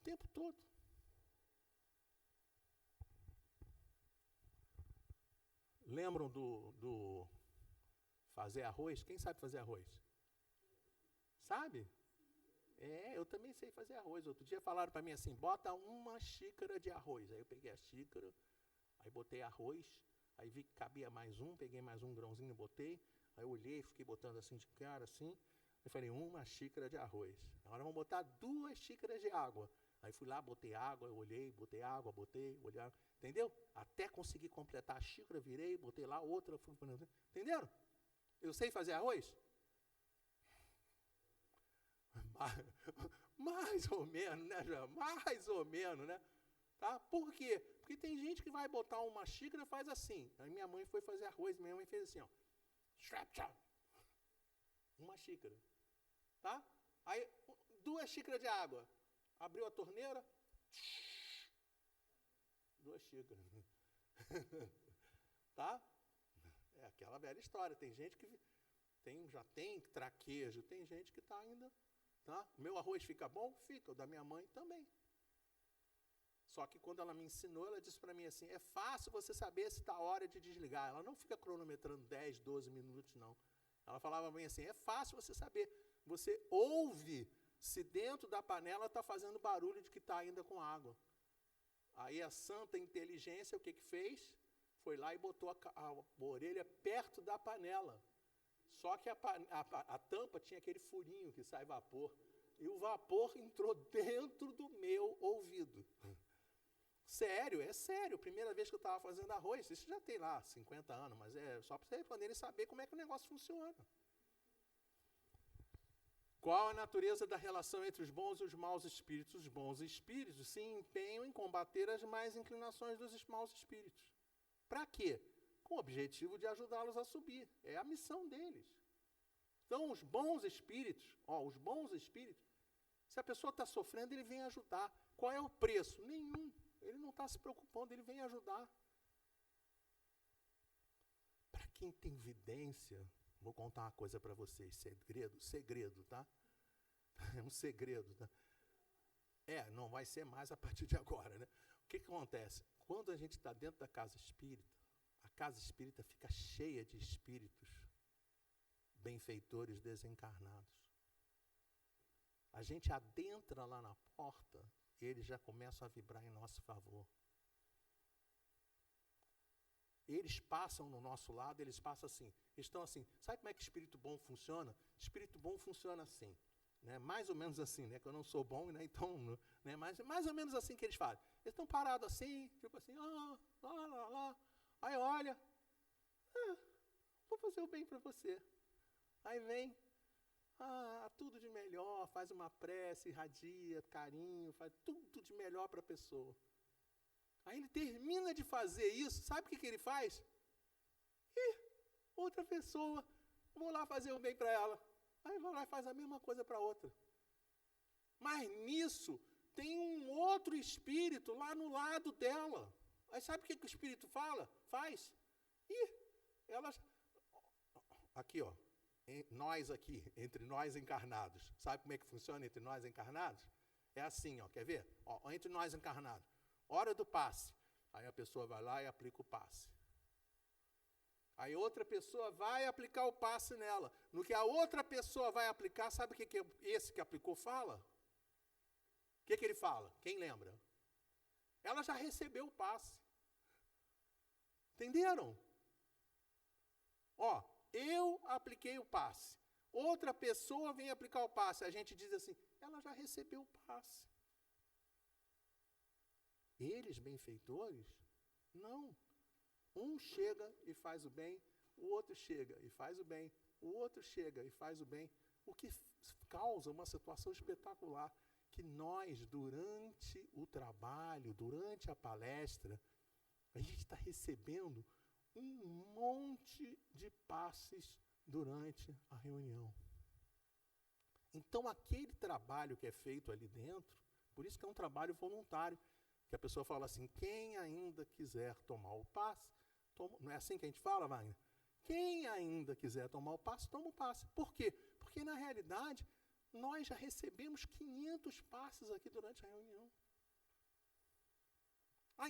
S2: O tempo todo. Lembram do fazer arroz? Quem sabe fazer arroz? Sabe? Eu também sei fazer arroz. Outro dia falaram para mim assim, bota uma xícara de arroz. Aí eu peguei a xícara, aí botei arroz, aí vi que cabia mais um, peguei mais um grãozinho, botei, aí eu olhei, fiquei botando assim de cara, assim, aí falei, uma xícara de arroz. Agora vamos botar 2 xícaras de água. Aí fui lá, botei água, eu olhei, botei água, botei, olhei, entendeu? Até conseguir completar a xícara, virei, botei lá outra, fui, entenderam? Eu sei fazer arroz? Mais ou menos, né, João? Mais ou menos, né? Tá? Por quê? Porque tem gente que vai botar uma xícara e faz assim. Aí minha mãe foi fazer arroz, minha mãe fez assim, ó. Uma xícara. Tá? Aí, 2 xícaras de água. Abriu a torneira. 2 xícaras. Tá? É aquela velha história. Tem gente que já tem traquejo, tem gente que está ainda... Tá? O meu arroz fica bom? Fica. O da minha mãe também. Só que quando ela me ensinou, ela disse para mim assim, é fácil você saber se está a hora de desligar. Ela não fica cronometrando 10, 12 minutos, não. Ela falava para mim assim, é fácil você saber. Você ouve se dentro da panela está fazendo barulho de que está ainda com água. Aí a santa inteligência, o que fez? Foi lá e botou a orelha perto da panela. Só que a tampa tinha aquele furinho que sai vapor. E o vapor entrou dentro do meu ouvido. Sério, é sério. Primeira vez que eu estava fazendo arroz, isso já tem lá 50 anos, mas é só para vocês poderem saber como é que o negócio funciona. Qual a natureza da relação entre os bons e os maus espíritos? Os bons espíritos se empenham em combater as más inclinações dos maus espíritos. Para quê? Com o objetivo de ajudá-los a subir. É a missão deles. Então, os bons espíritos, se a pessoa está sofrendo, ele vem ajudar. Qual é o preço? Nenhum. Ele não está se preocupando, ele vem ajudar. Para quem tem vidência, vou contar uma coisa para vocês, segredo, tá? É um segredo, tá? Não vai ser mais a partir de agora, né? O que acontece? Quando a gente está dentro da casa espírita, a casa espírita fica cheia de espíritos benfeitores desencarnados. A gente adentra lá na porta, eles já começam a vibrar em nosso favor. Eles passam no nosso lado, eles passam assim, estão assim. Sabe como é que espírito bom funciona? Espírito bom funciona assim, né? Mais ou menos assim, né? Que eu não sou bom, né? Então, né? Mais ou menos assim que eles fazem. Eles estão parados assim, tipo assim, lá. Aí olha, vou fazer o bem para você. Aí vem, tudo de melhor, faz uma prece, irradia, carinho, faz tudo de melhor para a pessoa. Aí ele termina de fazer isso, sabe o que ele faz? Outra pessoa, vou lá fazer o bem para ela. Aí vai lá e faz a mesma coisa para outra. Mas nisso, tem um outro espírito lá no lado dela. Aí sabe o que o espírito faz? Elas... Aqui, ó. Nós aqui, entre nós encarnados. Sabe como é que funciona entre nós encarnados? É assim, ó. Quer ver? Ó, entre nós encarnados. Hora do passe. Aí a pessoa vai lá e aplica o passe. Aí outra pessoa vai aplicar o passe nela. No que a outra pessoa vai aplicar, sabe o que esse que aplicou fala? O que ele fala? Quem lembra? Ela já recebeu o passe. Entenderam? Ó, eu apliquei o passe. Outra pessoa vem aplicar o passe. A gente diz assim, ela já recebeu o passe. Eles, benfeitores, não. Um chega e faz o bem, o outro chega e faz o bem, o outro chega e faz o bem. O que causa uma situação espetacular, que nós, durante o trabalho, durante a palestra, a gente está recebendo um monte de passes durante a reunião. Então, aquele trabalho que é feito ali dentro, por isso que é um trabalho voluntário, que a pessoa fala assim, quem ainda quiser tomar o passe, não é assim que a gente fala, Wagner? Quem ainda quiser tomar o passe, toma o passe. Por quê? Porque, na realidade, nós já recebemos 500 passes aqui durante a reunião.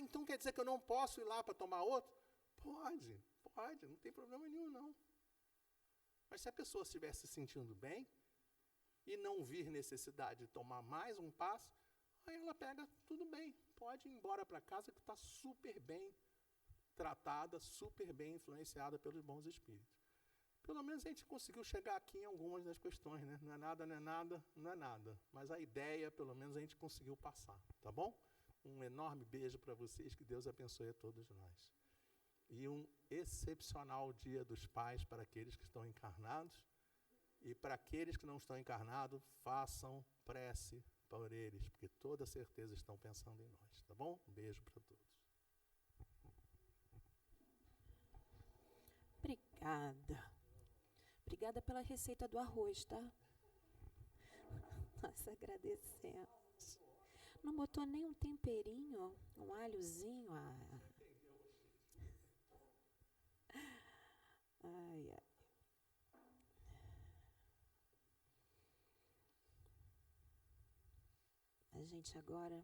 S2: Então quer dizer que eu não posso ir lá para tomar outro? Pode, não tem problema nenhum, não. Mas se a pessoa estiver se sentindo bem e não vir necessidade de tomar mais um passo, aí ela pega, tudo bem, pode ir embora para casa que está super bem tratada, super bem influenciada pelos bons espíritos. Pelo menos a gente conseguiu chegar aqui em algumas das questões, né? Não é nada. Mas a ideia, pelo menos, a gente conseguiu passar, tá bom? Um enorme beijo para vocês, que Deus abençoe a todos nós. E um excepcional Dia dos Pais para aqueles que estão encarnados. E para aqueles que não estão encarnados, façam prece por eles, porque toda certeza estão pensando em nós, tá bom? Um beijo para todos.
S1: Obrigada pela receita do arroz, tá? Nós agradecemos. Não botou nem um temperinho, um alhozinho? Ai. A gente agora